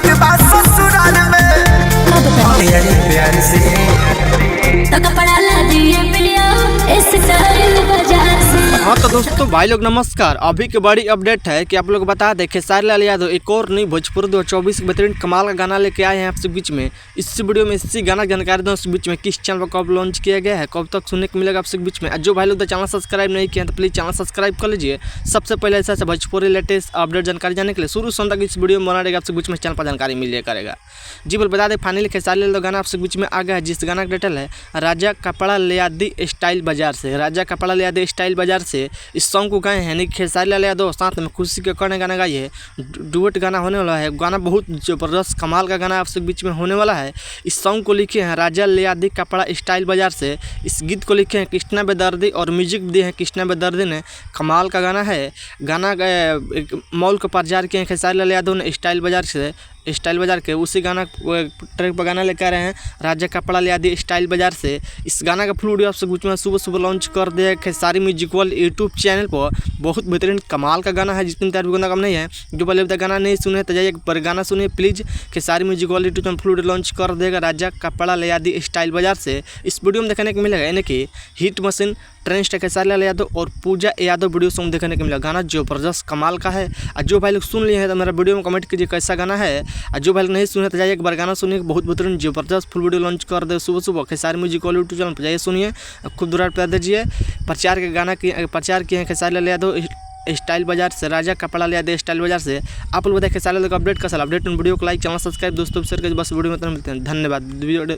के बाद ससुराल में प्यार से तो कपड़ा ला दिए पिलिया इस स्टाइल बाजार से। हाँ तो दोस्तों भाई लोग नमस्कार। अभी की बड़ी अपडेट है कि आप लोग बता दें खेसारी लाल यादव एक और नई भोजपुरी 2024 के बेहतरीन कमाल का गाना लेके आए हैं आपसे बीच में। इस वीडियो में इसी गाना की जानकारी दूँ, उस बीच में किस चैनल पर कब लॉन्च किया गया है, कब तक सुनने को मिलेगा आपसे बीच में। जो भाई लोग चैनल सब्सक्राइब नहीं किया तो प्लीज़ चैनल सब्सक्राइब कर लीजिए। सबसे पहले ऐसा भोजपुरी लेटेस्ट अपडेट जानकारी जाने के लिए शुरू से तक इस वीडियो में बना रहेगा आपसे बीच में, चैनल पर जानकारी मिल जाए करेगा। जी बोल बता दें फाइनली खेसारी लाल यादव गाना आपसे बीच में आ गया है, जिस गाना का टाइटल है राजा कपड़ा ले आदि स्टाइल बाजार से। राजा कपड़ा ले आदि स्टाइल बाजार से इस सॉन्ग को गाए हैं खेसारी लाल यादव, साथ में खुशी के करने गाना गाई है। डुएट गाना होने वाला है, गाना बहुत जबरदस्त कमाल का गाना आपसे बीच में होने वाला है। इस सॉन्ग को लिखे हैं राजा ले आदि कपड़ा स्टाइल बाजार से। इस गीत को लिखे हैं कृष्णा बेदर्दी और म्यूजिक दिए हैं कृष्णा बेदर्दी ने। कमाल का गाना है। गाना मॉल को प्रचार किए हैं खेसारी लाल यादव ने स्टाइल बाजार के उसी गाना ट्रैक पर गाना लेकर आ रहे हैं राजा कपड़ा ले आदि स्टाइल बाजार से। इस गाना का फुल वीडियो आपसे बीच में सुबह लॉन्च कर दिया Khesari music world YouTube channel पर। बहुत बेहतरीन कमाल का गाना है, जितनी तारीफ करना कम नहीं है। जो पहले तक गाना नहीं सुने तो जाइए पर गाना सुनिए please. Khesari music world YouTube channel full video launch कर देगा राजा कपड़ा ले आदि स्टाइल बाजार से। इस वीडियो में देखने को मिलेगा यानी कि hit machine trend star Khesari Lal Yadav और पूजा यादव वीडियो सॉन्ग देखने को मिला। गाना जबरदस्त कमाल का है। और जो भाई लोग सुन लिए हैं तो मेरा वीडियो में कमेंट कीजिए कैसा गाना है। और जो भाई लोग नहीं सुने तो जाइए एक बार गाना सुनिए, बहुत बेहतरीन जबरदस्त फुल वीडियो लॉन्च कर दे सुबह खेसारी म्यूजिक वाले यूट्यूब चैनल पर जाइए सुनिए, खूब दुरार प्यार दीजिए। प्रचार के गाना की प्रचार किए हैं खेसारी लाल यादव स्टाइल बाजार से, राजा कपड़ा ले आदि स्टाइल बाजार से। आप लोग बताइए खेसारी लाल का अपडेट का अपडेट वीडियो को लाइक चैनल सब्सक्राइब दोस्तों शेयर कर। बस वीडियो में मिलते हैं, धन्यवाद।